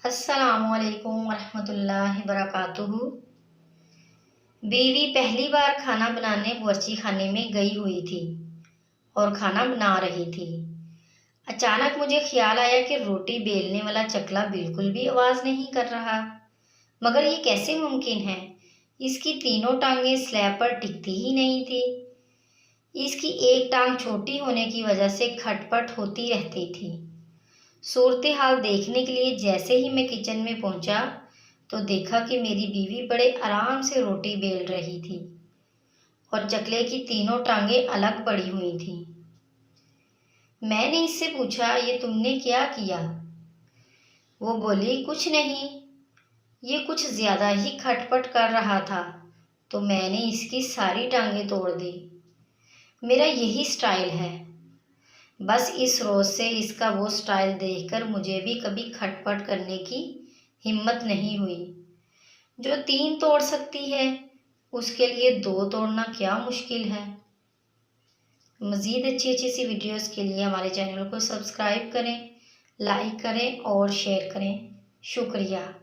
अस्सलामुअलैकुम वरहमतुल्लाहि वबरकातुहू। बीवी पहली बार खाना बनाने बावर्ची खाने में गई हुई थी और खाना बना रही थी। अचानक मुझे ख्याल आया कि रोटी बेलने वाला चकला बिल्कुल भी आवाज़ नहीं कर रहा। मगर ये कैसे मुमकिन है? इसकी तीनों टांगें स्लैब पर टिकती ही नहीं थी। इसकी एक टांग छोटी होने की वजह से खटपट होती रहती थी। सूरत हाल देखने के लिए जैसे ही मैं किचन में पहुंचा तो देखा कि मेरी बीवी बड़े आराम से रोटी बेल रही थी और चकले की तीनों टांगें अलग पड़ी हुई थी। मैंने इससे पूछा, ये तुमने क्या किया? वो बोली, कुछ नहीं, ये कुछ ज़्यादा ही खटपट कर रहा था तो मैंने इसकी सारी टांगें तोड़ दी। मेरा यही स्टाइल है। बस इस रोज़ से इसका वो स्टाइल देखकर मुझे भी कभी खटपट करने की हिम्मत नहीं हुई। जो 3 तोड़ सकती है उसके लिए 2 तोड़ना क्या मुश्किल है। मज़ीद अच्छी अच्छी सी वीडियोस के लिए हमारे चैनल को सब्सक्राइब करें, लाइक करें और शेयर करें। शुक्रिया।